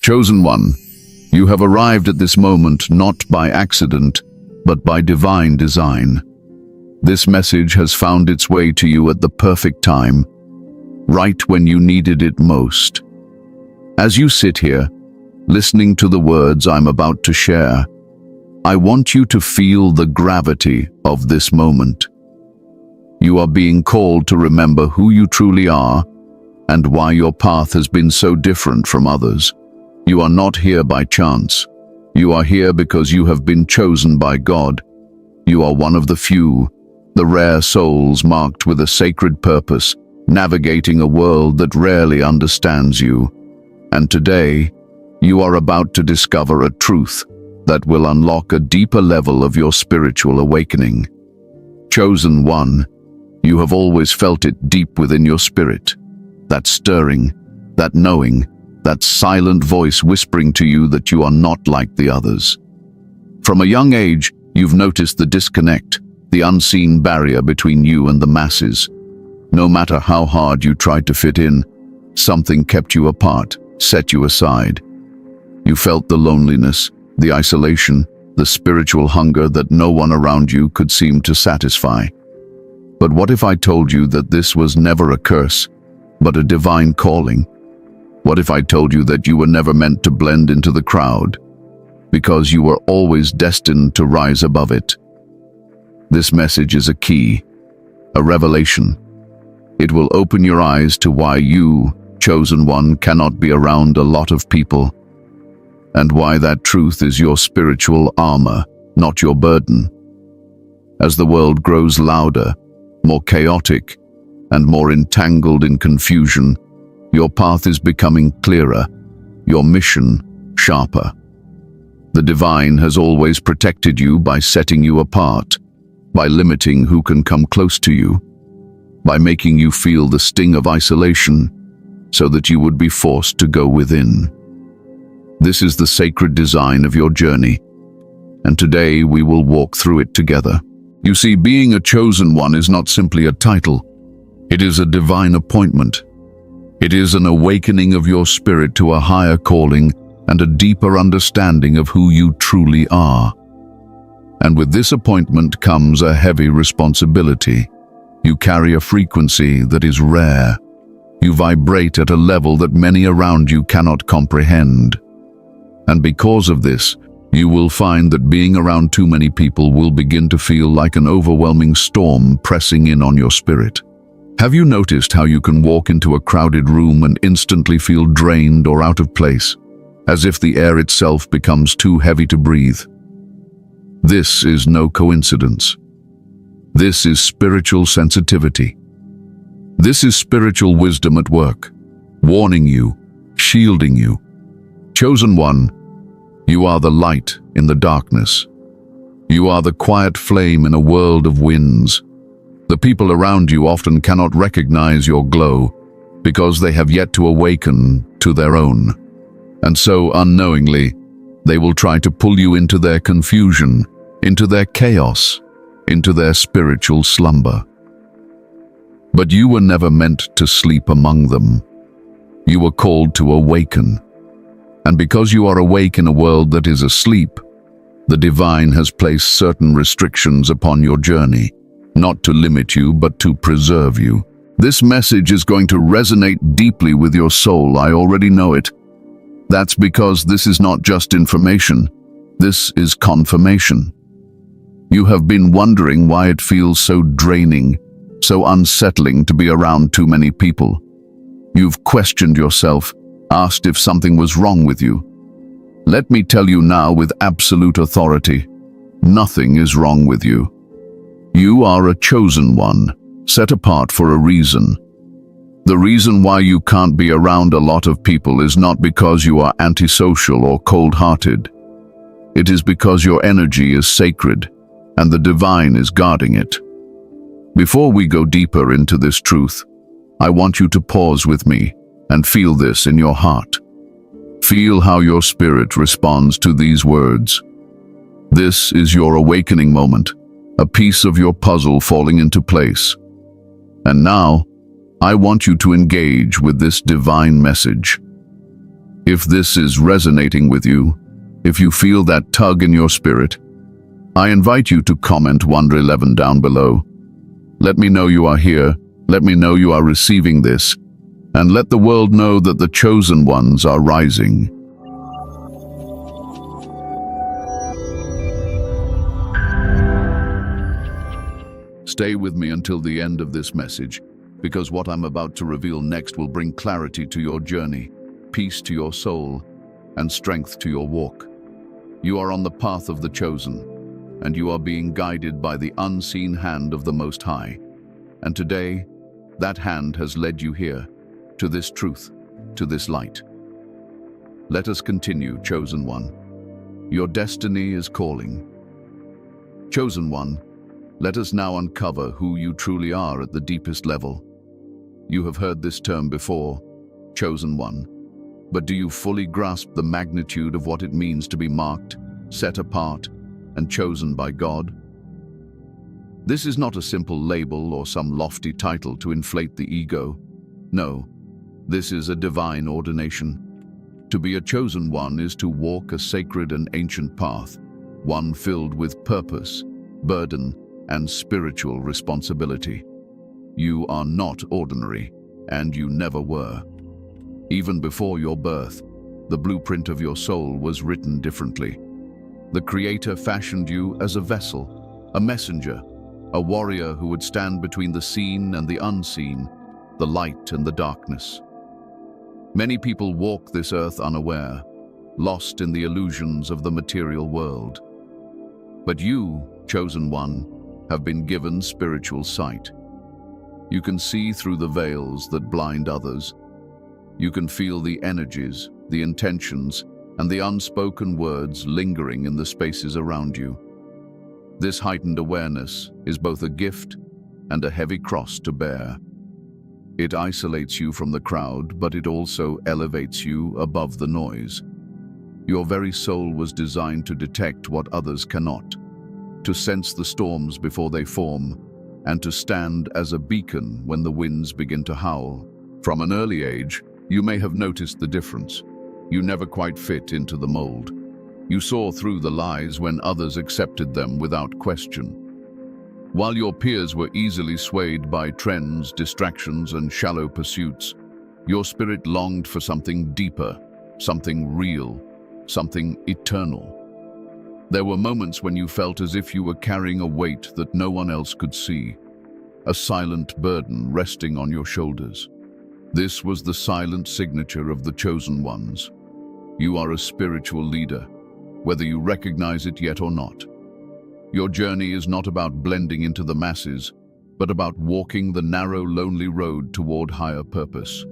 Chosen one, you have arrived at this moment not by accident, but by divine design. This message has found its way to you at the perfect time, right when you needed it most. As you sit here, listening to the words I'm about to share, I want you to feel the gravity of this moment. You are being called to remember who you truly are and why your path has been so different from others. You are not here by chance. You are here because you have been chosen by God. You are one of the few, the rare souls marked with a sacred purpose, navigating a world that rarely understands you. And today, you are about to discover a truth that will unlock a deeper level of your spiritual awakening. Chosen one, you have always felt it deep within your spirit. That stirring, that knowing, that silent voice whispering to you that you are not like the others. From a young age, you've noticed the disconnect, the unseen barrier between you and the masses. No matter how hard you tried to fit in, something kept you apart, set you aside. You felt the loneliness, the isolation, the spiritual hunger that no one around you could seem to satisfy. But what if I told you that this was never a curse, but a divine calling? What if I told you that you were never meant to blend into the crowd, because you were always destined to rise above it? This message is a key, a revelation. It will open your eyes to why you, chosen one, cannot be around a lot of people, and why that truth is your spiritual armor, not your burden. As the world grows louder, more chaotic, and more entangled in confusion, your path is becoming clearer, your mission sharper. The divine has always protected you by setting you apart, by limiting who can come close to you, by making you feel the sting of isolation, so that you would be forced to go within. This is the sacred design of your journey, and today we will walk through it together. You see, being a chosen one is not simply a title. It is a divine appointment. It is an awakening of your spirit to a higher calling and a deeper understanding of who you truly are. And with this appointment comes a heavy responsibility. You carry a frequency that is rare. You vibrate at a level that many around you cannot comprehend. And because of this, you will find that being around too many people will begin to feel like an overwhelming storm pressing in on your spirit. Have you noticed how you can walk into a crowded room and instantly feel drained or out of place, as if the air itself becomes too heavy to breathe? This is no coincidence. This is spiritual sensitivity. This is spiritual wisdom at work, warning you, shielding you. Chosen one, you are the light in the darkness. You are the quiet flame in a world of winds. The people around you often cannot recognize your glow because they have yet to awaken to their own. And so, unknowingly, they will try to pull you into their confusion, into their chaos, into their spiritual slumber. But you were never meant to sleep among them. You were called to awaken. And because you are awake in a world that is asleep, the divine has placed certain restrictions upon your journey, not to limit you, but to preserve you. This message is going to resonate deeply with your soul. I already know it. That's because this is not just information. This is confirmation. You have been wondering why it feels so draining, so unsettling to be around too many people. You've questioned yourself, asked if something was wrong with you. Let me tell you now with absolute authority, nothing is wrong with you. You are a chosen one, set apart for a reason. The reason why you can't be around a lot of people is not because you are antisocial or cold-hearted. It is because your energy is sacred, and the divine is guarding it. Before we go deeper into this truth, I want you to pause with me and feel this in your heart. Feel how your spirit responds to these words. This is your awakening moment, a piece of your puzzle falling into place. And now, I want you to engage with this divine message. If this is resonating with you, if you feel that tug in your spirit, I invite you to comment Wonder 11 down below. Let me know you are here, let me know you are receiving this, and let the world know that the chosen ones are rising. Stay with me until the end of this message, because what I'm about to reveal next will bring clarity to your journey, peace to your soul, and strength to your walk. You are on the path of the chosen, and you are being guided by the unseen hand of the Most High. And today, that hand has led you here, to this truth, to this light. Let us continue, Chosen One. Your destiny is calling. Chosen One, let us now uncover who you truly are at the deepest level. You have heard this term before, Chosen One, but do you fully grasp the magnitude of what it means to be marked, set apart, and chosen by God? This is not a simple label or some lofty title to inflate the ego. No, this is a divine ordination. To be a chosen one is to walk a sacred and ancient path, one filled with purpose, burden, and spiritual responsibility. You are not ordinary, and you never were. Even before your birth, the blueprint of your soul was written differently. The Creator fashioned you as a vessel, a messenger, a warrior who would stand between the seen and the unseen, the light and the darkness. Many people walk this earth unaware, lost in the illusions of the material world. But you, Chosen One, have been given spiritual sight. You can see through the veils that blind others. You can feel the energies, the intentions, and the unspoken words lingering in the spaces around you. This heightened awareness is both a gift and a heavy cross to bear. It isolates you from the crowd, but it also elevates you above the noise. Your very soul was designed to detect what others cannot, to sense the storms before they form, and to stand as a beacon when the winds begin to howl. From an early age, you may have noticed the difference. You never quite fit into the mold. You saw through the lies when others accepted them without question. While your peers were easily swayed by trends, distractions, and shallow pursuits, your spirit longed for something deeper, something real, something eternal. There were moments when you felt as if you were carrying a weight that no one else could see, a silent burden resting on your shoulders. This was the silent signature of the chosen ones. You are a spiritual leader, whether you recognize it yet or not. Your journey is not about blending into the masses, but about walking the narrow, lonely road toward higher purpose.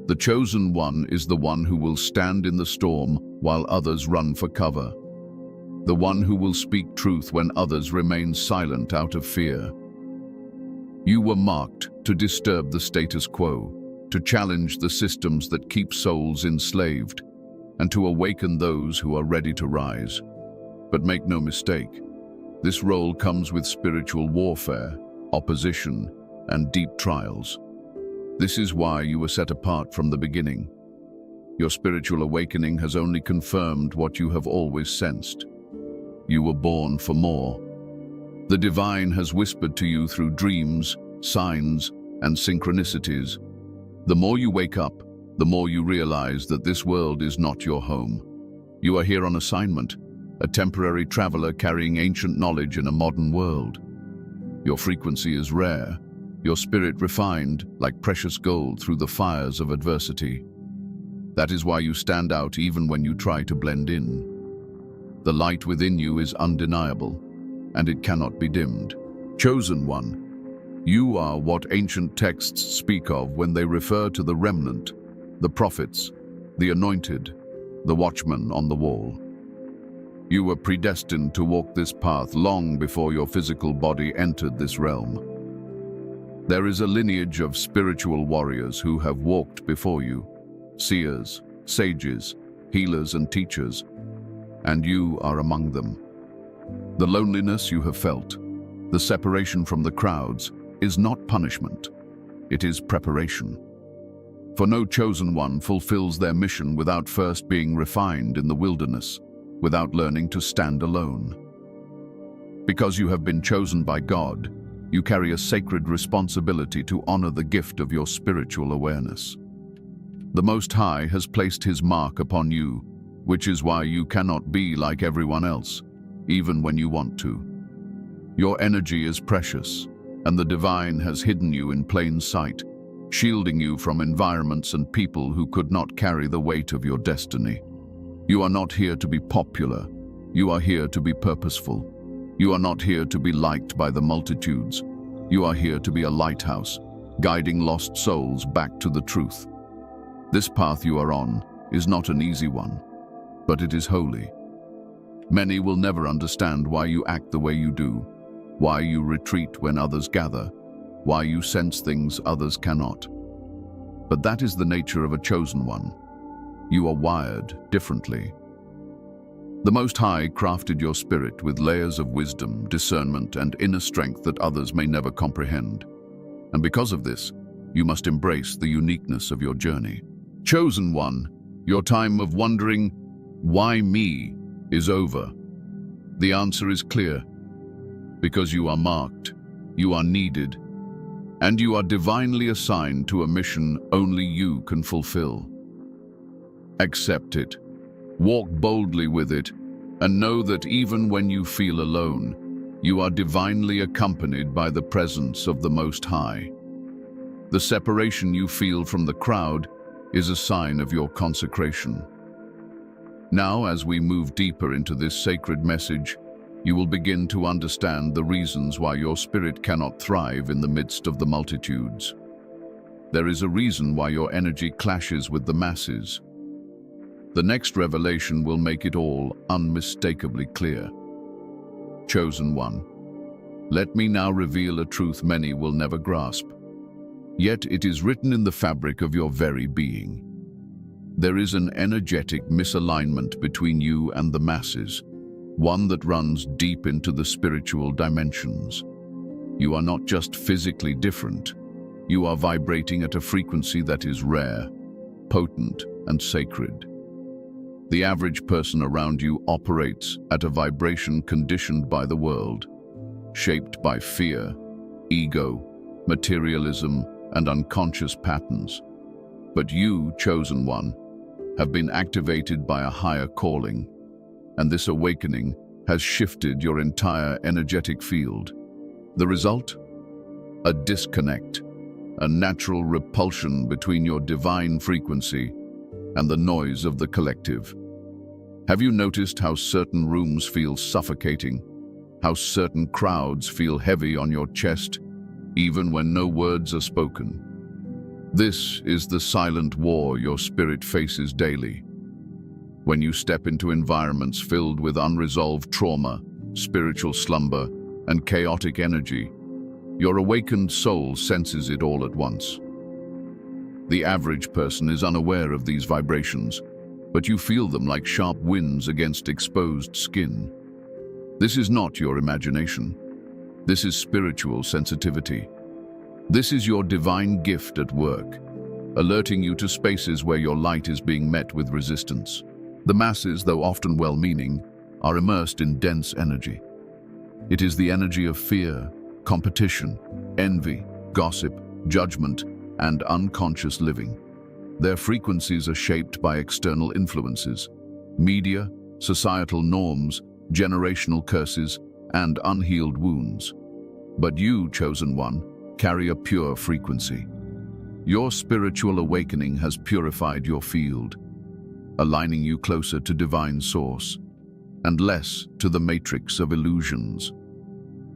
The chosen one is the one who will stand in the storm while others run for cover. The one who will speak truth when others remain silent out of fear. You were marked to disturb the status quo, to challenge the systems that keep souls enslaved, and to awaken those who are ready to rise. But make no mistake, this role comes with spiritual warfare, opposition, and deep trials. This is why you were set apart from the beginning. Your spiritual awakening has only confirmed what you have always sensed. You were born for more. The divine has whispered to you through dreams, signs, and synchronicities. The more you wake up, the more you realize that this world is not your home. You are here on assignment, a temporary traveler carrying ancient knowledge in a modern world. Your frequency is rare, your spirit refined like precious gold through the fires of adversity. That is why you stand out even when you try to blend in. The light within you is undeniable, and it cannot be dimmed. Chosen One, you are what ancient texts speak of when they refer to the remnant, the prophets, the anointed, the watchman on the wall. You were predestined to walk this path long before your physical body entered this realm. There is a lineage of spiritual warriors who have walked before you, seers, sages, healers, and teachers, and you are among them. The loneliness you have felt, the separation from the crowds, is not punishment. It is preparation. For no chosen one fulfills their mission without first being refined in the wilderness, without learning to stand alone. Because you have been chosen by God, you carry a sacred responsibility to honor the gift of your spiritual awareness. The Most High has placed His mark upon you, which is why you cannot be like everyone else, even when you want to. Your energy is precious, and the divine has hidden you in plain sight, shielding you from environments and people who could not carry the weight of your destiny. You are not here to be popular. You are here to be purposeful. You are not here to be liked by the multitudes. You are here to be a lighthouse, guiding lost souls back to the truth. This path you are on is not an easy one, but it is holy. Many will never understand why you act the way you do, why you retreat when others gather, why you sense things others cannot. But that is the nature of a chosen one. You are wired differently. The Most High crafted your spirit with layers of wisdom, discernment, and inner strength that others may never comprehend. And because of this, you must embrace the uniqueness of your journey. Chosen one, your time of wondering, "Why me?" is over. The answer is clear. Because you are marked, you are needed, and you are divinely assigned to a mission only you can fulfill. Accept it, walk boldly with it, and know that even when you feel alone, you are divinely accompanied by the presence of the Most High. The separation you feel from the crowd is a sign of your consecration. Now, as we move deeper into this sacred message, you will begin to understand the reasons why your spirit cannot thrive in the midst of the multitudes. There is a reason why your energy clashes with the masses. The next revelation will make it all unmistakably clear. Chosen one, let me now reveal a truth many will never grasp. Yet it is written in the fabric of your very being. There is an energetic misalignment between you and the masses, one that runs deep into the spiritual dimensions. You are not just physically different. You are vibrating at a frequency that is rare, potent, and sacred. The average person around you operates at a vibration conditioned by the world, shaped by fear, ego, materialism, and unconscious patterns. But you, chosen one, have been activated by a higher calling, and this awakening has shifted your entire energetic field. The result? A disconnect, a natural repulsion between your divine frequency and the noise of the collective. Have you noticed how certain rooms feel suffocating, how certain crowds feel heavy on your chest, even when no words are spoken? This is the silent war your spirit faces daily. When you step into environments filled with unresolved trauma, spiritual slumber, and chaotic energy, your awakened soul senses it all at once. The average person is unaware of these vibrations, but you feel them like sharp winds against exposed skin. This is not your imagination. This is spiritual sensitivity. This is your divine gift at work, alerting you to spaces where your light is being met with resistance. The masses, though often well-meaning, are immersed in dense energy. It is the energy of fear, competition, envy, gossip, judgment, and unconscious living. Their frequencies are shaped by external influences, media, societal norms, generational curses, and unhealed wounds. But you, chosen one, carry a pure frequency. Your spiritual awakening has purified your field, aligning you closer to divine source and less to the matrix of illusions.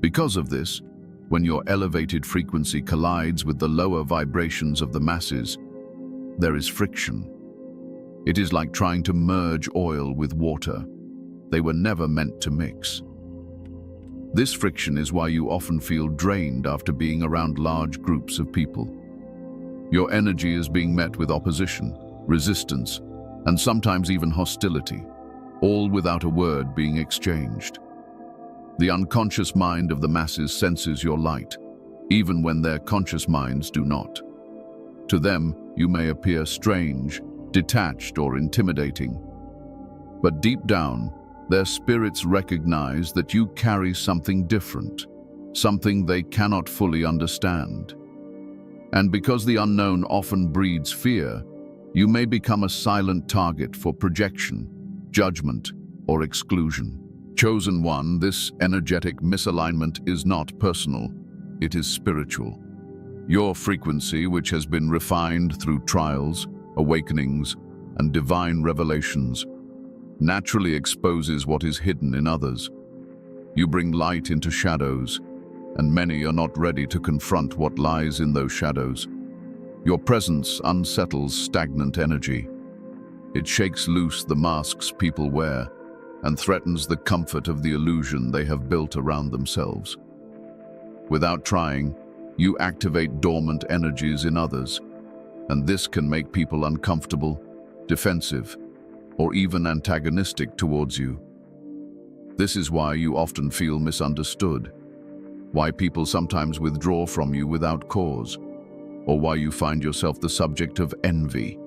Because of this, when your elevated frequency collides with the lower vibrations of the masses, there is friction. It is like trying to merge oil with water. They were never meant to mix. This friction is why you often feel drained after being around large groups of people. Your energy is being met with opposition, resistance, and sometimes even hostility, all without a word being exchanged. The unconscious mind of the masses senses your light, even when their conscious minds do not. To them, you may appear strange, detached, or intimidating. But deep down, their spirits recognize that you carry something different, something they cannot fully understand. And because the unknown often breeds fear, you may become a silent target for projection, judgment, or exclusion. Chosen one, this energetic misalignment is not personal, it is spiritual. Your frequency, which has been refined through trials, awakenings, and divine revelations, naturally exposes what is hidden in others. You bring light into shadows, and many are not ready to confront what lies in those shadows. Your presence unsettles stagnant energy. It shakes loose the masks people wear and threatens the comfort of the illusion they have built around themselves. Without trying, you activate dormant energies in others, and this can make people uncomfortable, defensive, or even antagonistic towards you. This is why you often feel misunderstood, why people sometimes withdraw from you without cause, or why you find yourself the subject of envy,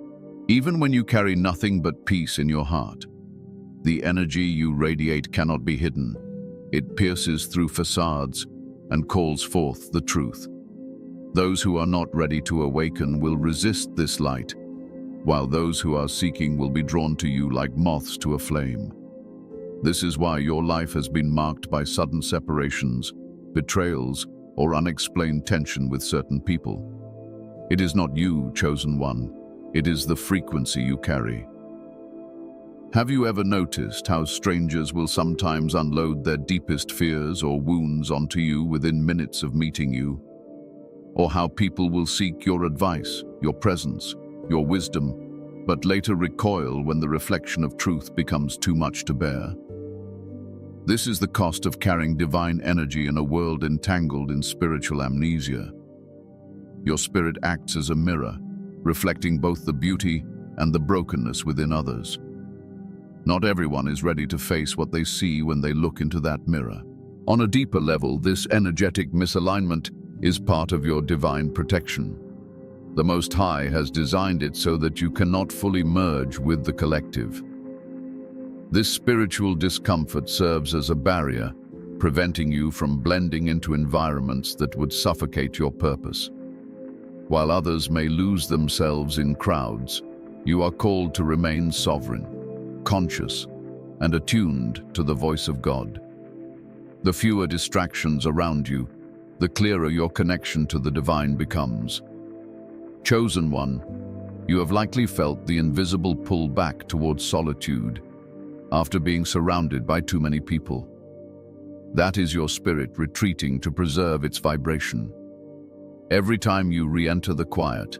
even when you carry nothing but peace in your heart. The energy you radiate cannot be hidden. It pierces through facades and calls forth the truth. Those who are not ready to awaken will resist this light, while those who are seeking will be drawn to you like moths to a flame. This is why your life has been marked by sudden separations, betrayals, or unexplained tension with certain people. It is not you, chosen one. It is the frequency you carry. Have you ever noticed how strangers will sometimes unload their deepest fears or wounds onto you within minutes of meeting you? Or how people will seek your advice, your presence, your wisdom, but later recoil when the reflection of truth becomes too much to bear? This is the cost of carrying divine energy in a world entangled in spiritual amnesia. Your spirit acts as a mirror, reflecting both the beauty and the brokenness within others. Not everyone is ready to face what they see when they look into that mirror. On a deeper level, this energetic misalignment is part of your divine protection. The Most High has designed it so that you cannot fully merge with the collective. This spiritual discomfort serves as a barrier, preventing you from blending into environments that would suffocate your purpose. While others may lose themselves in crowds, you are called to remain sovereign, conscious, and attuned to the voice of God. The fewer distractions around you, the clearer your connection to the divine becomes. Chosen one, you have likely felt the invisible pull back towards solitude after being surrounded by too many people. That is your spirit retreating to preserve its vibration. Every time you re-enter the quiet,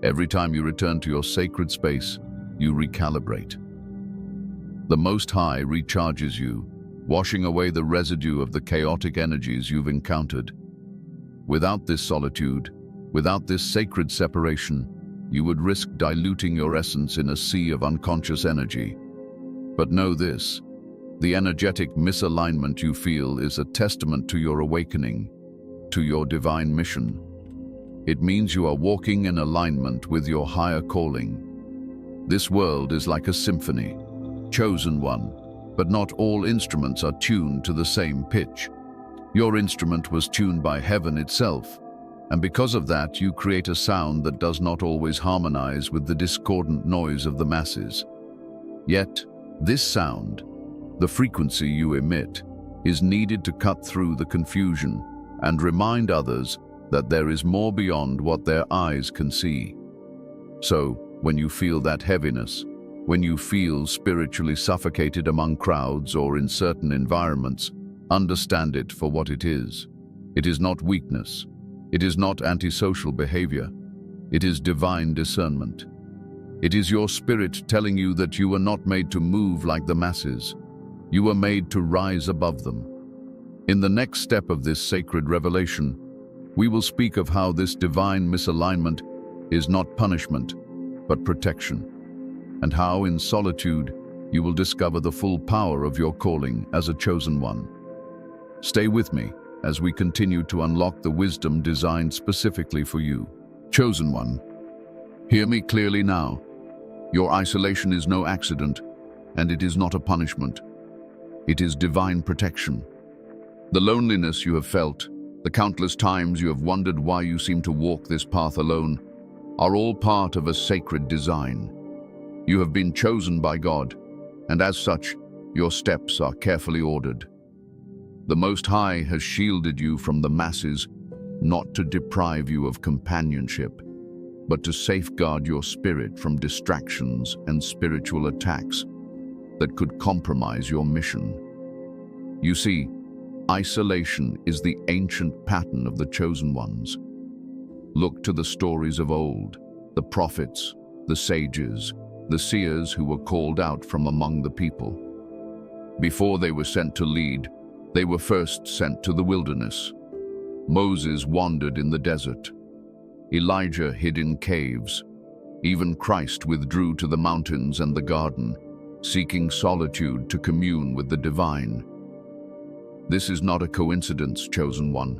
every time you return to your sacred space, you recalibrate. The Most High recharges you, washing away the residue of the chaotic energies you've encountered. Without this solitude, without this sacred separation, you would risk diluting your essence in a sea of unconscious energy. But know this, the energetic misalignment you feel is a testament to your awakening, to your divine mission. It means you are walking in alignment with your higher calling. This world is like a symphony, chosen one, but not all instruments are tuned to the same pitch. Your instrument was tuned by heaven itself, and because of that you create a sound that does not always harmonize with the discordant noise of the masses. Yet, this sound, the frequency you emit, is needed to cut through the confusion and remind others that there is more beyond what their eyes can see. So, when you feel that heaviness, when you feel spiritually suffocated among crowds or in certain environments, understand it for what it is. It is not weakness. It is not antisocial behavior. It is divine discernment. It is your spirit telling you that you were not made to move like the masses. You were made to rise above them. In the next step of this sacred revelation, we will speak of how this divine misalignment is not punishment, but protection, and how in solitude you will discover the full power of your calling as a chosen one. Stay with me as we continue to unlock the wisdom designed specifically for you. Chosen one, Hear me clearly now. Your isolation is no accident, and it is not a punishment. It is divine protection. The loneliness you have felt, the countless times you have wondered why you seem to walk this path alone, are all part of a sacred design. You have been chosen by God, and as such, your steps are carefully ordered. The Most High has shielded you from the masses, not to deprive you of companionship, but to safeguard your spirit from distractions and spiritual attacks that could compromise your mission. You see, isolation is the ancient pattern of the chosen ones. Look to the stories of old, the prophets, the sages, the seers who were called out from among the people. Before they were sent to lead, they were first sent to the wilderness. Moses wandered in the desert. Elijah hid in caves. Even Christ withdrew to the mountains and the garden, seeking solitude to commune with the divine. This is not a coincidence, chosen one.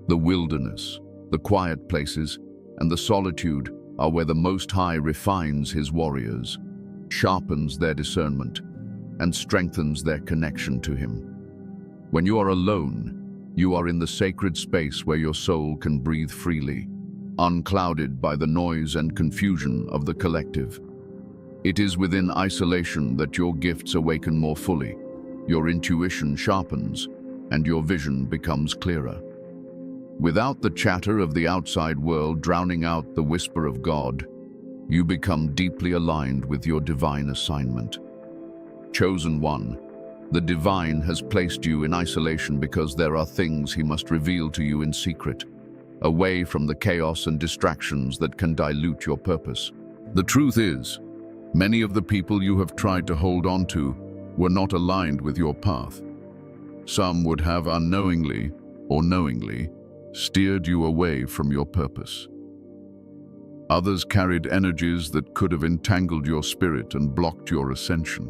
The wilderness, the quiet places, and the solitude are where the Most High refines his warriors, sharpens their discernment, and strengthens their connection to him. When you are alone, you are in the sacred space where your soul can breathe freely, unclouded by the noise and confusion of the collective. It is within isolation that your gifts awaken more fully, your intuition sharpens, and your vision becomes clearer. Without the chatter of the outside world drowning out the whisper of God, you become deeply aligned with your divine assignment. Chosen one, the divine has placed you in isolation because there are things he must reveal to you in secret, away from the chaos and distractions that can dilute your purpose. The truth is, many of the people you have tried to hold on to were not aligned with your path. Some would have unknowingly or knowingly steered you away from your purpose. Others carried energies that could have entangled your spirit and blocked your ascension.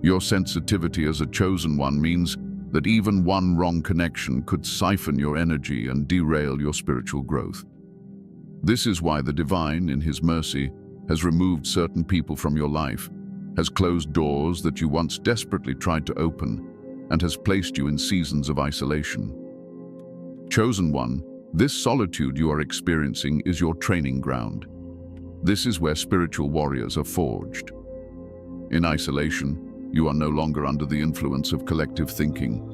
Your sensitivity as a chosen one means that even one wrong connection could siphon your energy and derail your spiritual growth. This is why the divine, in his mercy, has removed certain people from your life, has closed doors that you once desperately tried to open, and has placed you in seasons of isolation. Chosen one, this solitude you are experiencing is your training ground. This is where spiritual warriors are forged. In isolation, you are no longer under the influence of collective thinking.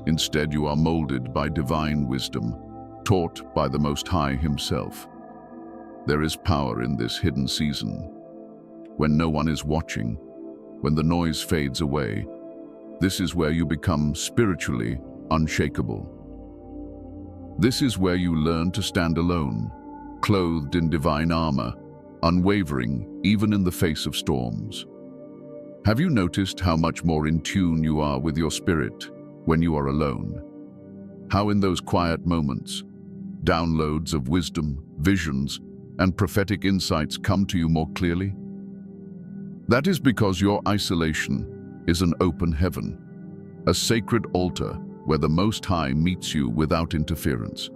Instead, you are molded by divine wisdom, taught by the Most High himself. There is power in this hidden season. When no one is watching, when the noise fades away, this is where you become spiritually unshakable. This is where you learn to stand alone, clothed in divine armor, unwavering even in the face of storms. Have you noticed how much more in tune you are with your spirit when you are alone? How in those quiet moments, downloads of wisdom, visions, and prophetic insights come to you more clearly? That is because your isolation is an open heaven, a sacred altar where the Most High meets you without interference.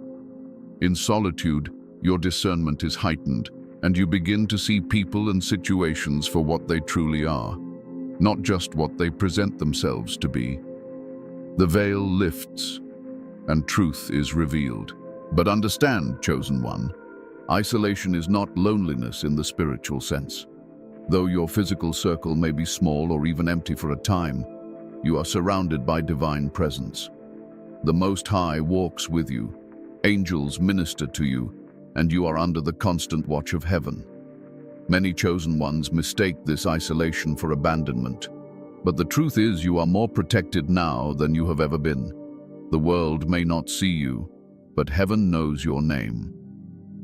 In solitude, your discernment is heightened, and you begin to see people and situations for what they truly are, not just what they present themselves to be. The veil lifts, and truth is revealed. But understand, chosen one, isolation is not loneliness in the spiritual sense. Though your physical circle may be small or even empty for a time, you are surrounded by divine presence. The Most High walks with you, angels minister to you, and you are under the constant watch of heaven. Many chosen ones mistake this isolation for abandonment, but the truth is you are more protected now than you have ever been. The world may not see you, but heaven knows your name.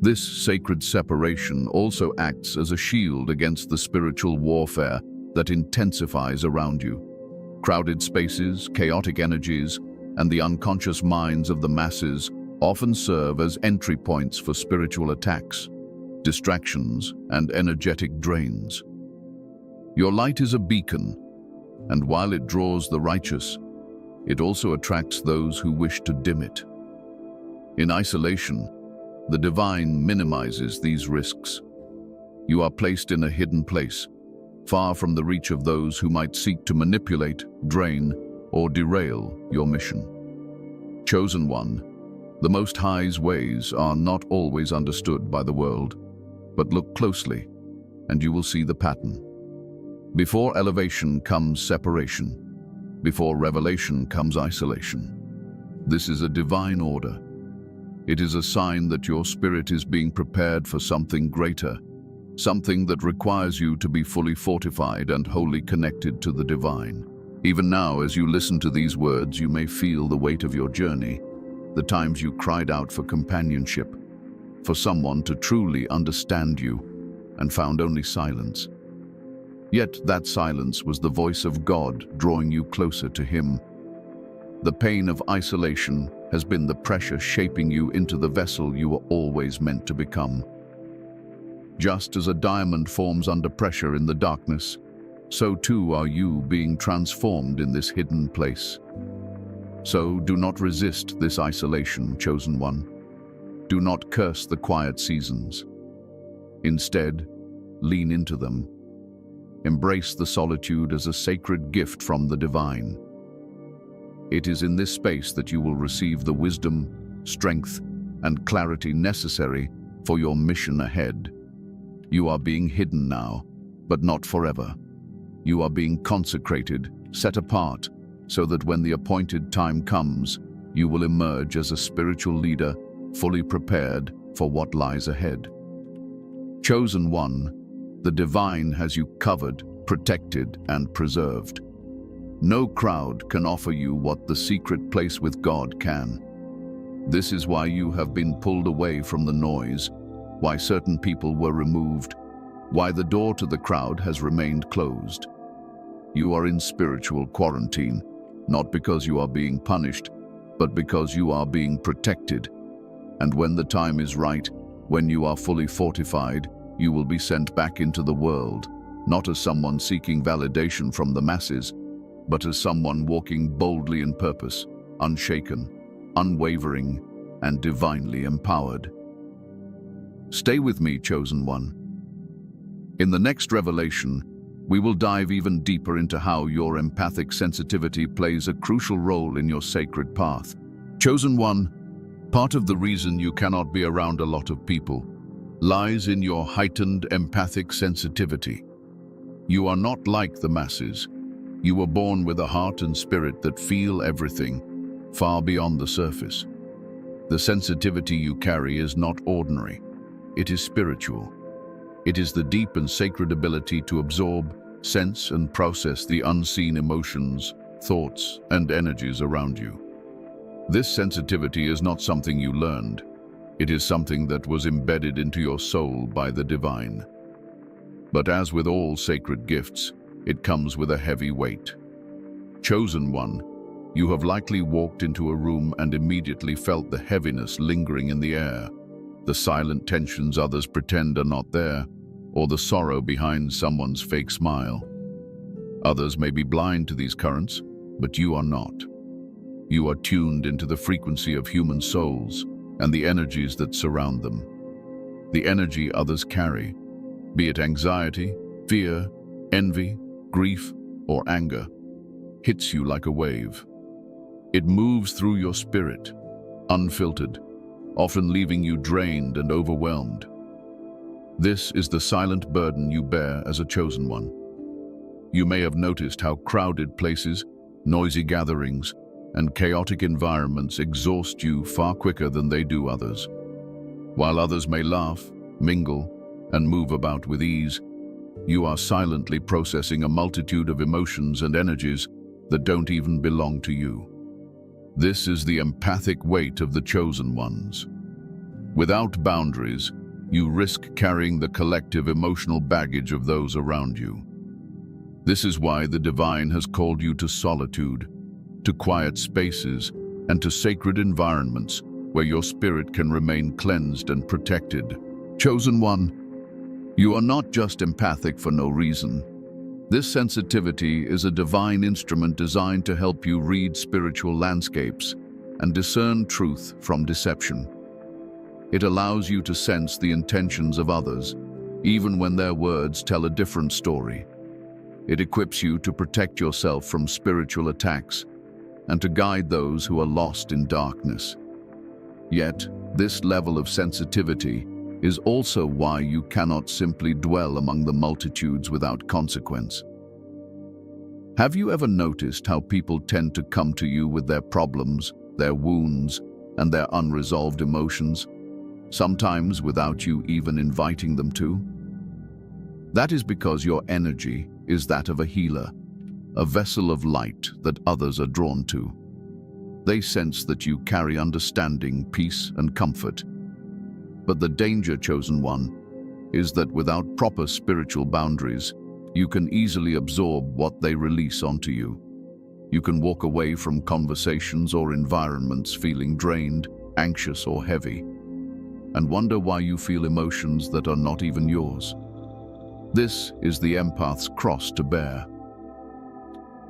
This sacred separation also acts as a shield against the spiritual warfare that intensifies around you. Crowded spaces, chaotic energies, and the unconscious minds of the masses often serve as entry points for spiritual attacks, distractions, and energetic drains. Your light is a beacon, and while it draws the righteous, it also attracts those who wish to dim it. In isolation, the divine minimizes these risks, You are placed in a hidden place, far from the reach of those who might seek to manipulate, drain, or derail your mission. Chosen One, the Most High's ways are not always understood by the world, but look closely, and you will see the pattern. Before elevation comes separation. Before revelation comes isolation. This is a divine order. It is a sign that your spirit is being prepared for something greater, something that requires you to be fully fortified and wholly connected to the divine. Even now, as you listen to these words, you may feel the weight of your journey, the times you cried out for companionship, for someone to truly understand you, and found only silence. Yet that silence was the voice of God drawing you closer to Him. The pain of isolation has been the pressure shaping you into the vessel you were always meant to become. Just as a diamond forms under pressure in the darkness, so too are you being transformed in this hidden place. So do not resist this isolation, Chosen One. Do not curse the quiet seasons. Instead, lean into them. Embrace the solitude as a sacred gift from the divine. It is in this space that you will receive the wisdom, strength, and clarity necessary for your mission ahead. You are being hidden now, but not forever. You are being consecrated, set apart, so that when the appointed time comes, you will emerge as a spiritual leader, fully prepared for what lies ahead. Chosen One, the divine has you covered, protected, and preserved. No crowd can offer you what the secret place with God can. This is why you have been pulled away from the noise, why certain people were removed, why the door to the crowd has remained closed. You are in spiritual quarantine, not because you are being punished, but because you are being protected. And when the time is right, when you are fully fortified, you will be sent back into the world, not as someone seeking validation from the masses, but as someone walking boldly in purpose, unshaken, unwavering, and divinely empowered. Stay with me, Chosen One. In the next revelation, we will dive even deeper into how your empathic sensitivity plays a crucial role in your sacred path. Chosen One, part of the reason you cannot be around a lot of people lies in your heightened empathic sensitivity. You are not like the masses. You were born with a heart and spirit that feel everything, far beyond the surface. The sensitivity you carry is not ordinary. It is spiritual. It is the deep and sacred ability to absorb, sense, and process the unseen emotions, thoughts, and energies around you. This sensitivity is not something you learned. It is something that was embedded into your soul by the divine. But as with all sacred gifts, it comes with a heavy weight. Chosen One, you have likely walked into a room and immediately felt the heaviness lingering in the air, the silent tensions others pretend are not there, or the sorrow behind someone's fake smile. Others may be blind to these currents, but you are not. You are tuned into the frequency of human souls and the energies that surround them. The energy others carry, be it anxiety, fear, envy, grief, or anger, hits you like a wave. It moves through your spirit, unfiltered, often leaving you drained and overwhelmed. This is the silent burden you bear as a chosen one. You may have noticed how crowded places, noisy gatherings, and chaotic environments exhaust you far quicker than they do others. While others may laugh, mingle, and move about with ease, you are silently processing a multitude of emotions and energies that don't even belong to you. This is the empathic weight of the chosen ones. Without boundaries, you risk carrying the collective emotional baggage of those around you. This is why the divine has called you to solitude, to quiet spaces, and to sacred environments where your spirit can remain cleansed and protected. Chosen one, you are not just empathic for no reason. This sensitivity is a divine instrument designed to help you read spiritual landscapes and discern truth from deception. It allows you to sense the intentions of others, even when their words tell a different story. It equips you to protect yourself from spiritual attacks and to guide those who are lost in darkness. Yet, this level of sensitivity is also why you cannot simply dwell among the multitudes without consequence. Have you ever noticed how people tend to come to you with their problems, their wounds, and their unresolved emotions, sometimes without you even inviting them to? That is because your energy is that of a healer, a vessel of light that others are drawn to. They sense that you carry understanding, peace, and comfort. But the danger, chosen one, is that without proper spiritual boundaries, you can easily absorb what they release onto you. You can walk away from conversations or environments feeling drained, anxious, or heavy, and wonder why you feel emotions that are not even yours. This is the empath's cross to bear.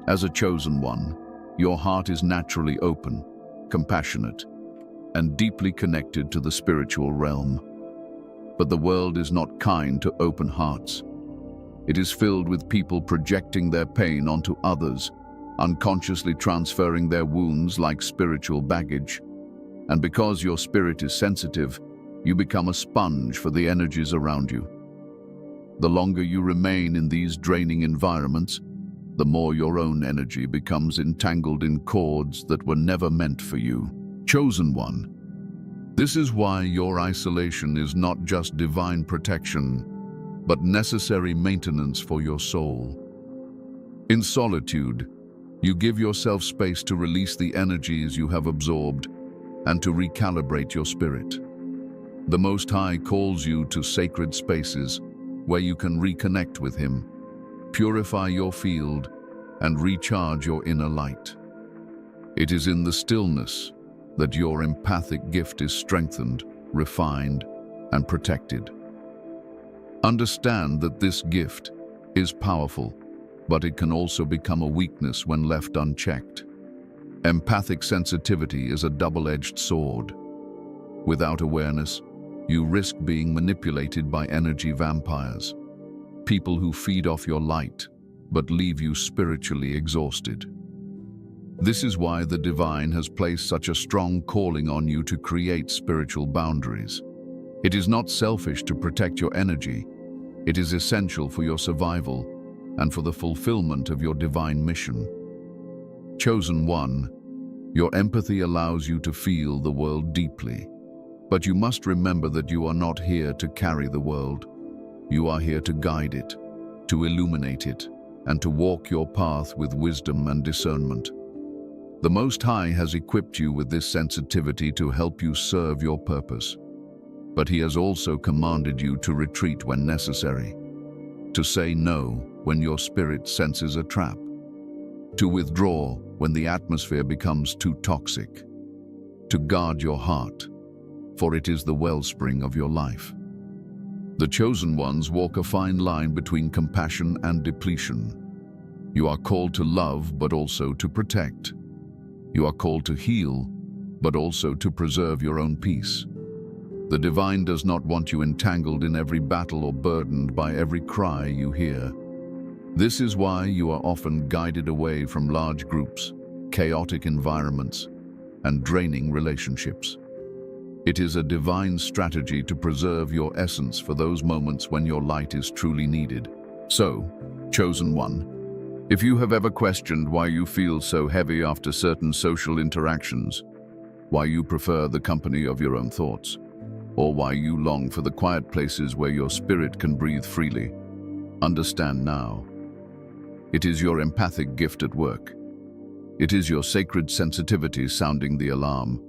As a chosen one, your heart is naturally open, compassionate, and deeply connected to the spiritual realm. But the world is not kind to open hearts. It is filled with people projecting their pain onto others, unconsciously transferring their wounds like spiritual baggage. And because your spirit is sensitive, you become a sponge for the energies around you. The longer you remain in these draining environments, the more your own energy becomes entangled in cords that were never meant for you. Chosen one. This is why your isolation is not just divine protection, but necessary maintenance for your soul. In solitude, you give yourself space to release the energies you have absorbed and to recalibrate your spirit. The Most High calls you to sacred spaces where you can reconnect with Him, purify your field, and recharge your inner light. It is in the stillness that your empathic gift is strengthened, refined, and protected. Understand that this gift is powerful, but it can also become a weakness when left unchecked. Empathic sensitivity is a double-edged sword. Without awareness, you risk being manipulated by energy vampires, people who feed off your light but leave you spiritually exhausted. This is why the divine has placed such a strong calling on you to create spiritual boundaries. It is not selfish to protect your energy. It is essential for your survival and for the fulfillment of your divine mission. Chosen one, your empathy allows you to feel the world deeply. But you must remember that you are not here to carry the world. You are here to guide it, to illuminate it, and to walk your path with wisdom and discernment. The Most High has equipped you with this sensitivity to help you serve your purpose. But He has also commanded you to retreat when necessary, to say no when your spirit senses a trap, to withdraw when the atmosphere becomes too toxic, to guard your heart, for it is the wellspring of your life. The chosen ones walk a fine line between compassion and depletion. You are called to love, but also to protect. You are called to heal, but also to preserve your own peace. The divine does not want you entangled in every battle or burdened by every cry you hear. This is why you are often guided away from large groups, chaotic environments, and draining relationships. It is a divine strategy to preserve your essence for those moments when your light is truly needed. So, chosen one, if you have ever questioned why you feel so heavy after certain social interactions, why you prefer the company of your own thoughts, or why you long for the quiet places where your spirit can breathe freely, understand now. It is your empathic gift at work. It is your sacred sensitivity sounding the alarm.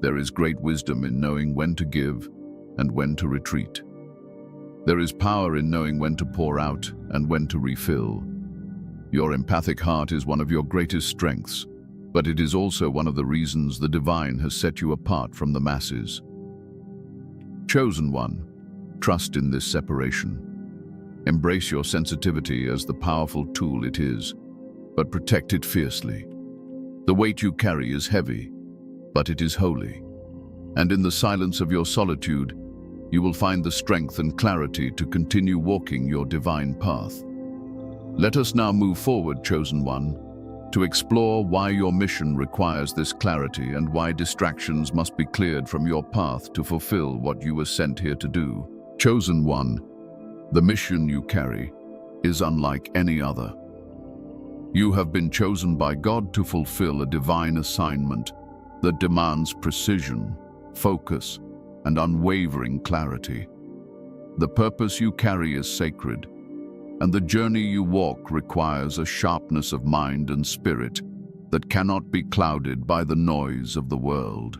There is great wisdom in knowing when to give and when to retreat. There is power in knowing when to pour out and when to refill. Your empathic heart is one of your greatest strengths, but it is also one of the reasons the divine has set you apart from the masses. Chosen one, trust in this separation. Embrace your sensitivity as the powerful tool it is, but protect it fiercely. The weight you carry is heavy, but it is holy. And in the silence of your solitude, you will find the strength and clarity to continue walking your divine path. Let us now move forward, Chosen One, to explore why your mission requires this clarity and why distractions must be cleared from your path to fulfill what you were sent here to do. Chosen One, the mission you carry is unlike any other. You have been chosen by God to fulfill a divine assignment that demands precision, focus, and unwavering clarity. The purpose you carry is sacred, and the journey you walk requires a sharpness of mind and spirit that cannot be clouded by the noise of the world.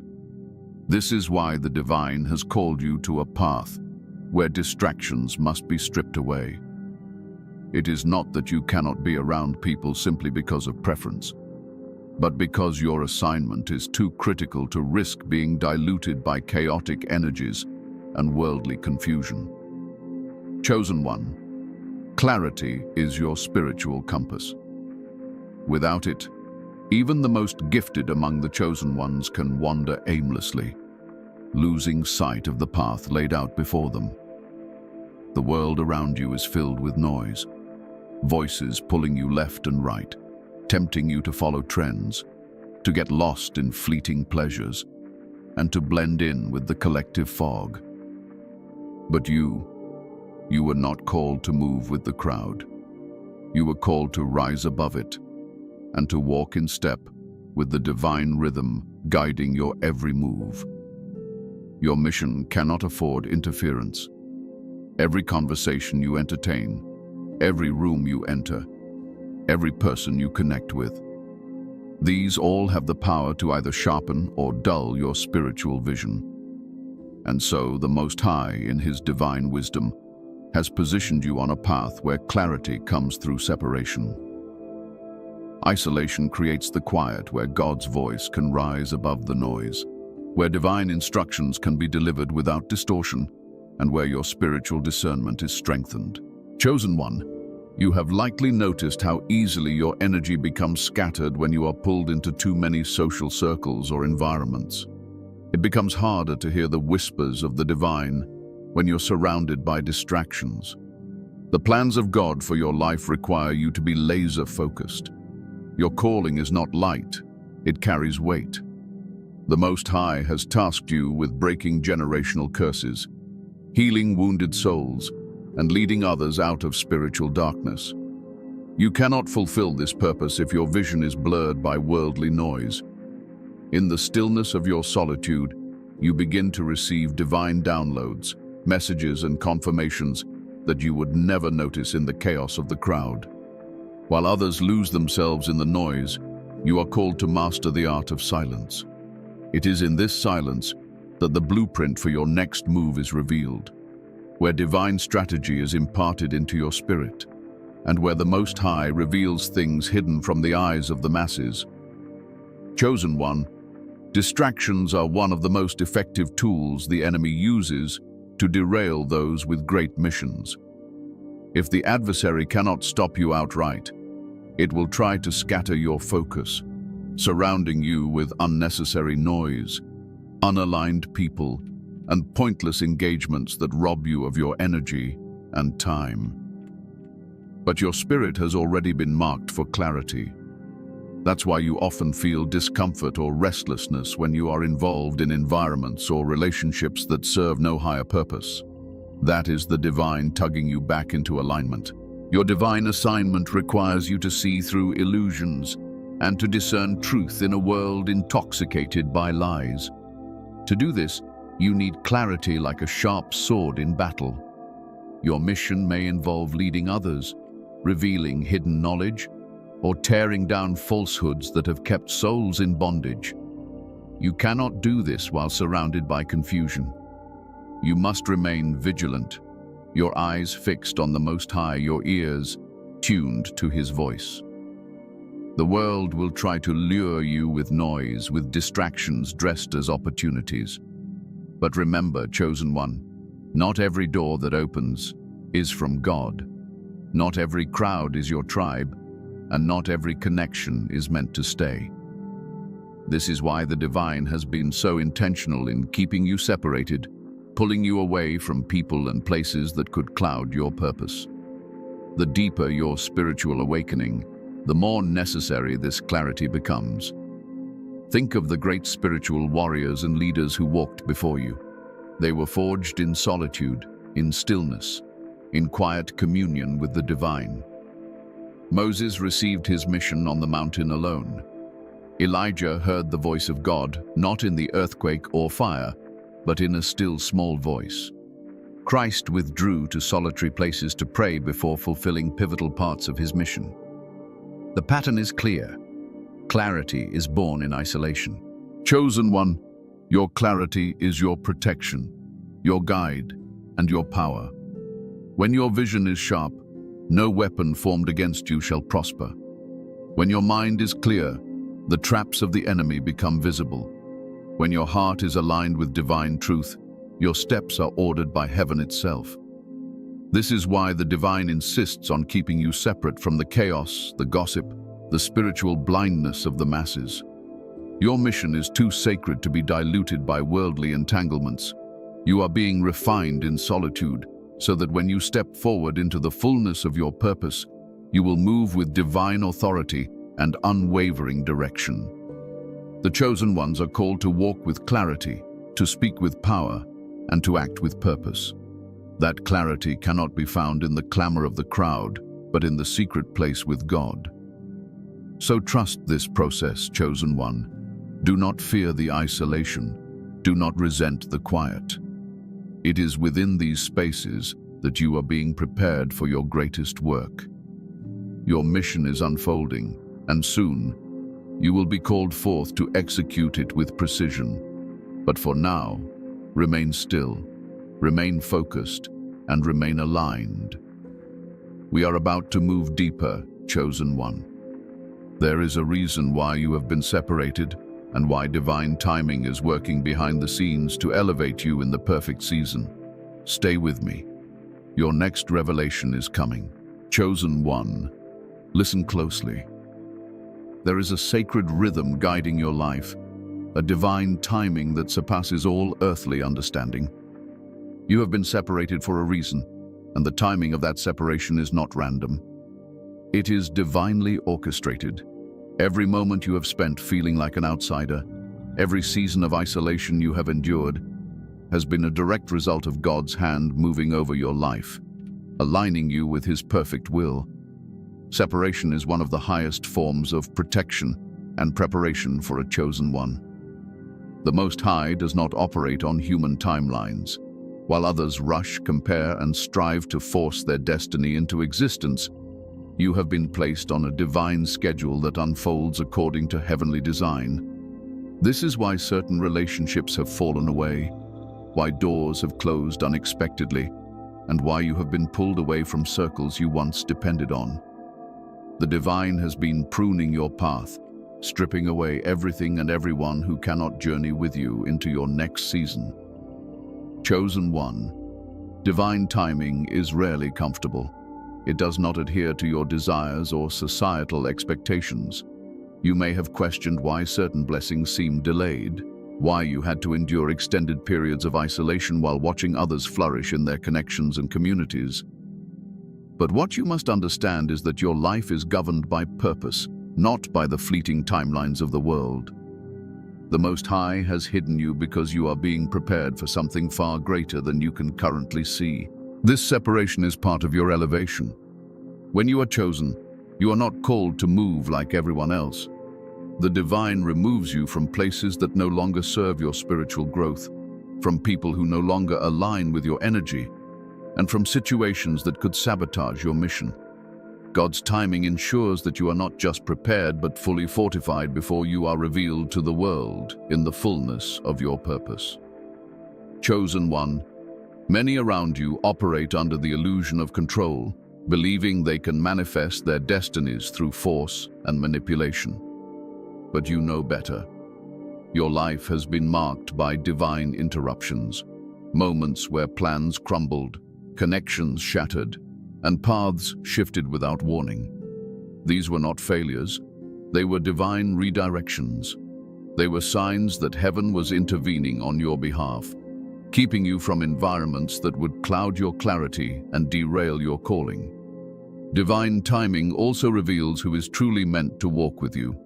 This is why the divine has called you to a path where distractions must be stripped away. It is not that you cannot be around people simply because of preference, but because your assignment is too critical to risk being diluted by chaotic energies and worldly confusion. Chosen One, clarity is your spiritual compass. Without it, even the most gifted among the chosen ones can wander aimlessly, losing sight of the path laid out before them. The world around you is filled with noise, voices pulling you left and right, tempting you to follow trends, to get lost in fleeting pleasures, and to blend in with the collective fog. But you were not called to move with the crowd. You were called to rise above it and to walk in step with the divine rhythm guiding your every move. Your mission cannot afford interference. Every conversation you entertain, every room you enter, every person you connect with, these all have the power to either sharpen or dull your spiritual vision. And so the Most High, in His divine wisdom, has positioned you on a path where clarity comes through separation. Isolation creates the quiet where God's voice can rise above the noise, where divine instructions can be delivered without distortion, and where your spiritual discernment is strengthened. Chosen One, you have likely noticed how easily your energy becomes scattered when you are pulled into too many social circles or environments. It becomes harder to hear the whispers of the divine when you're surrounded by distractions. The plans of God for your life require you to be laser-focused. Your calling is not light, it carries weight. The Most High has tasked you with breaking generational curses, healing wounded souls, and leading others out of spiritual darkness. You cannot fulfill this purpose if your vision is blurred by worldly noise. In the stillness of your solitude, you begin to receive divine downloads, messages and confirmations that you would never notice in the chaos of the crowd. While others lose themselves in the noise, you are called to master the art of silence. It is in this silence that the blueprint for your next move is revealed, where divine strategy is imparted into your spirit, and where the Most High reveals things hidden from the eyes of the masses. Chosen One, distractions are one of the most effective tools the enemy uses to derail those with great missions. If the adversary cannot stop you outright, it will try to scatter your focus, surrounding you with unnecessary noise, unaligned people, and pointless engagements that rob you of your energy and time. But your spirit has already been marked for clarity. That's why you often feel discomfort or restlessness when you are involved in environments or relationships that serve no higher purpose. That is the divine tugging you back into alignment. Your divine assignment requires you to see through illusions and to discern truth in a world intoxicated by lies. To do this, you need clarity like a sharp sword in battle. Your mission may involve leading others, revealing hidden knowledge, or tearing down falsehoods that have kept souls in bondage. You cannot do this while surrounded by confusion. You must remain vigilant, your eyes fixed on the Most High, your ears tuned to His voice. The world will try to lure you with noise, with distractions dressed as opportunities. But remember, Chosen One, not every door that opens is from God. Not every crowd is your tribe, and not every connection is meant to stay. This is why the divine has been so intentional in keeping you separated, pulling you away from people and places that could cloud your purpose. The deeper your spiritual awakening, the more necessary this clarity becomes. Think of the great spiritual warriors and leaders who walked before you. They were forged in solitude, in stillness, in quiet communion with the divine. Moses received his mission on the mountain alone. Elijah heard the voice of God, not in the earthquake or fire, but in a still small voice. Christ withdrew to solitary places to pray before fulfilling pivotal parts of his mission. The pattern is clear. Clarity is born in isolation. Chosen one, your clarity is your protection, your guide, and your power. When your vision is sharp, no weapon formed against you shall prosper. When your mind is clear, the traps of the enemy become visible. When your heart is aligned with divine truth, your steps are ordered by heaven itself. This is why the divine insists on keeping you separate from the chaos, the gossip, the spiritual blindness of the masses. Your mission is too sacred to be diluted by worldly entanglements. You are being refined in solitude, so that when you step forward into the fullness of your purpose, you will move with divine authority and unwavering direction. The chosen ones are called to walk with clarity, to speak with power, and to act with purpose. That clarity cannot be found in the clamor of the crowd, but in the secret place with God. So trust this process, chosen one. Do not fear the isolation. Do not resent the quiet. It is within these spaces that you are being prepared for your greatest work. Your mission is unfolding, and soon you will be called forth to execute it with precision. But for now, remain still, remain focused, and remain aligned. We are about to move deeper, chosen one. There is a reason why you have been separated, and why divine timing is working behind the scenes to elevate you in the perfect season. Stay with me. Your next revelation is coming. Chosen one, listen closely. There is a sacred rhythm guiding your life, a divine timing that surpasses all earthly understanding. You have been separated for a reason, and the timing of that separation is not random. It is divinely orchestrated. Every moment you have spent feeling like an outsider, every season of isolation you have endured, has been a direct result of God's hand moving over your life, aligning you with His perfect will. Separation is one of the highest forms of protection and preparation for a chosen one. The Most High does not operate on human timelines. While others rush, compare, and strive to force their destiny into existence, you have been placed on a divine schedule that unfolds according to heavenly design. This is why certain relationships have fallen away, why doors have closed unexpectedly, and why you have been pulled away from circles you once depended on. The divine has been pruning your path, stripping away everything and everyone who cannot journey with you into your next season. Chosen one, divine timing is rarely comfortable. It does not adhere to your desires or societal expectations. You may have questioned why certain blessings seem delayed, why you had to endure extended periods of isolation while watching others flourish in their connections and communities. But what you must understand is that your life is governed by purpose, not by the fleeting timelines of the world. The Most High has hidden you because you are being prepared for something far greater than you can currently see. This separation is part of your elevation. When you are chosen, you are not called to move like everyone else. The divine removes you from places that no longer serve your spiritual growth, from people who no longer align with your energy, and from situations that could sabotage your mission. God's timing ensures that you are not just prepared but fully fortified before you are revealed to the world in the fullness of your purpose. Chosen one, many around you operate under the illusion of control, believing they can manifest their destinies through force and manipulation. But you know better. Your life has been marked by divine interruptions, moments where plans crumbled, connections shattered, and paths shifted without warning. These were not failures. They were divine redirections. They were signs that heaven was intervening on your behalf. keeping you from environments that would cloud your clarity and derail your calling. Divine timing also reveals who is truly meant to walk with you.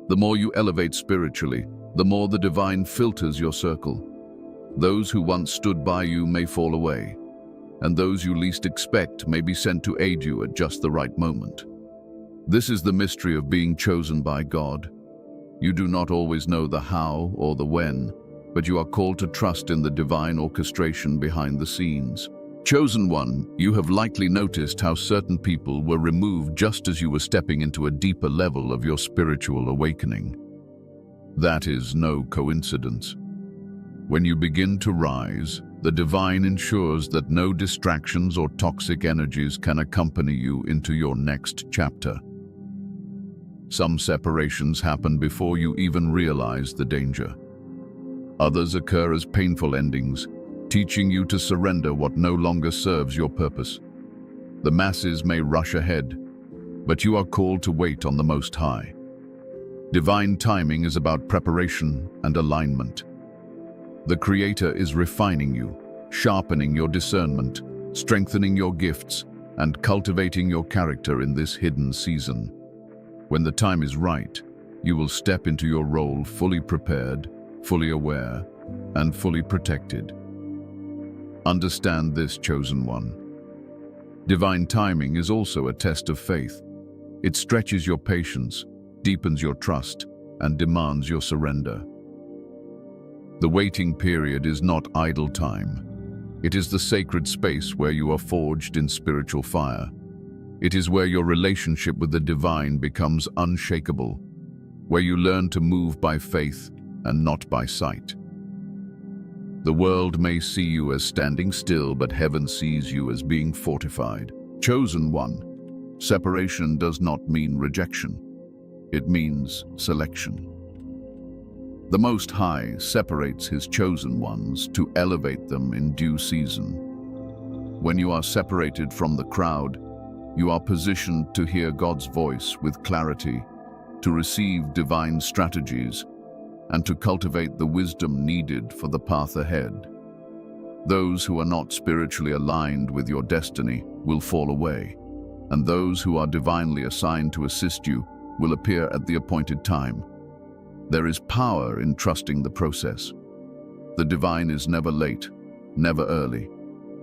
The more you elevate spiritually, the more the divine filters your circle. Those who once stood by you may fall away, and those you least expect may be sent to aid you at just the right moment. This is the mystery of being chosen by God. You do not always know the how or the when, but you are called to trust in the divine orchestration behind the scenes. Chosen one, you have likely noticed how certain people were removed just as you were stepping into a deeper level of your spiritual awakening. That is no coincidence. When you begin to rise, the divine ensures that no distractions or toxic energies can accompany you into your next chapter. Some separations happen before you even realize the danger. Others occur as painful endings, teaching you to surrender what no longer serves your purpose. The masses may rush ahead, but you are called to wait on the Most High. Divine timing is about preparation and alignment. The Creator is refining you, sharpening your discernment, strengthening your gifts, and cultivating your character in this hidden season. When the time is right, you will step into your role fully prepared, fully aware, and fully protected. Understand this, chosen one. Divine timing is also a test of faith. It stretches your patience, deepens your trust, and demands your surrender. The waiting period is not idle time. It is the sacred space where you are forged in spiritual fire. It is where your relationship with the divine becomes unshakable, where you learn to move by faith and not by sight. The world may see you as standing still, but heaven sees you as being fortified. Chosen one. Separation does not mean rejection. It means selection. The Most High separates His chosen ones to elevate them in due season. When you are separated from the crowd, you are positioned to hear God's voice with clarity, to receive divine strategies, and to cultivate the wisdom needed for the path ahead. Those who are not spiritually aligned with your destiny will fall away, and those who are divinely assigned to assist you will appear at the appointed time. There is power in trusting the process. The divine is never late, never early,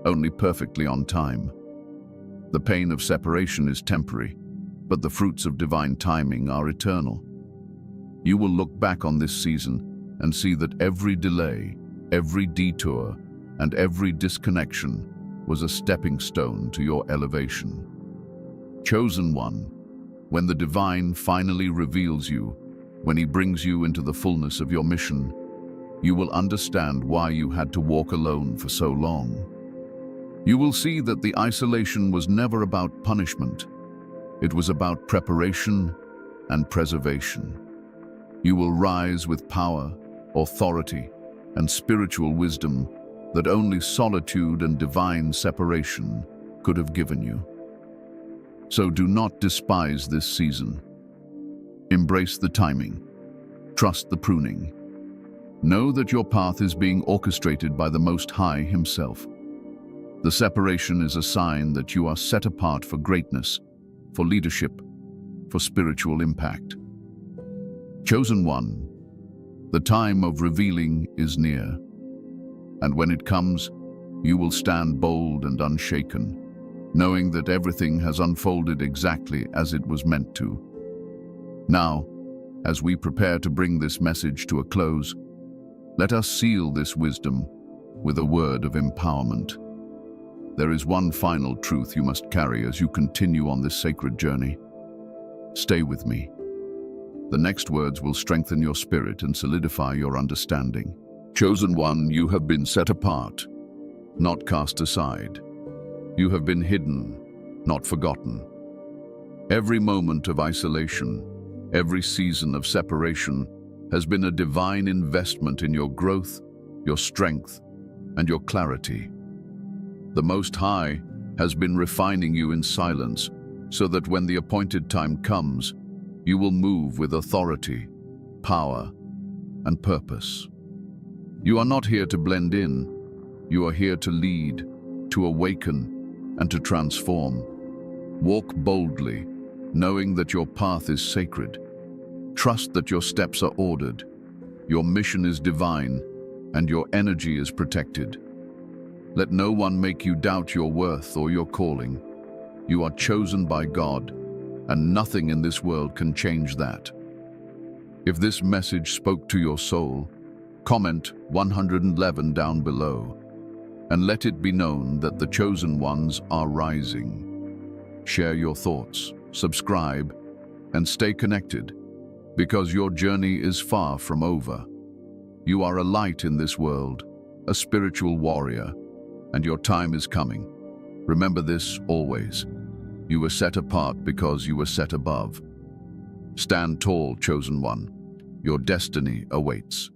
only perfectly on time. The pain of separation is temporary, but the fruits of divine timing are eternal. You will look back on this season and see that every delay, every detour, and every disconnection was a stepping stone to your elevation. Chosen one, when the divine finally reveals you, when He brings you into the fullness of your mission, you will understand why you had to walk alone for so long. You will see that the isolation was never about punishment. It was about preparation and preservation. You will rise with power, authority, and spiritual wisdom that only solitude and divine separation could have given you. So do not despise this season. Embrace the timing. Trust the pruning. Know that your path is being orchestrated by the Most High Himself. The separation is a sign that you are set apart for greatness, for leadership, for spiritual impact. Chosen one, the time of revealing is near, and when it comes, you will stand bold and unshaken, knowing that everything has unfolded exactly as it was meant to. Now, as we prepare to bring this message to a close, let us seal this wisdom with a word of empowerment. There is one final truth you must carry as you continue on this sacred journey. Stay with me. The next words will strengthen your spirit and solidify your understanding. Chosen one, you have been set apart, not cast aside. You have been hidden, not forgotten. Every moment of isolation, every season of separation has been a divine investment in your growth, your strength, and your clarity. The Most High has been refining you in silence so that when the appointed time comes, you will move with authority, power, and purpose. You are not here to blend in, You are here to lead, to awaken, and to transform. Walk boldly, knowing that your path is sacred. Trust that your steps are ordered, your mission is divine, and your energy is protected. Let no one make you doubt your worth or your calling. You are chosen by God, and nothing in this world can change that. If this message spoke to your soul, comment 111 down below, and let it be known that the chosen ones are rising. Share your thoughts, subscribe, and stay connected, because your journey is far from over. You are a light in this world, a spiritual warrior, and your time is coming. Remember this always. You were set apart because you were set above. Stand tall, chosen one. Your destiny awaits.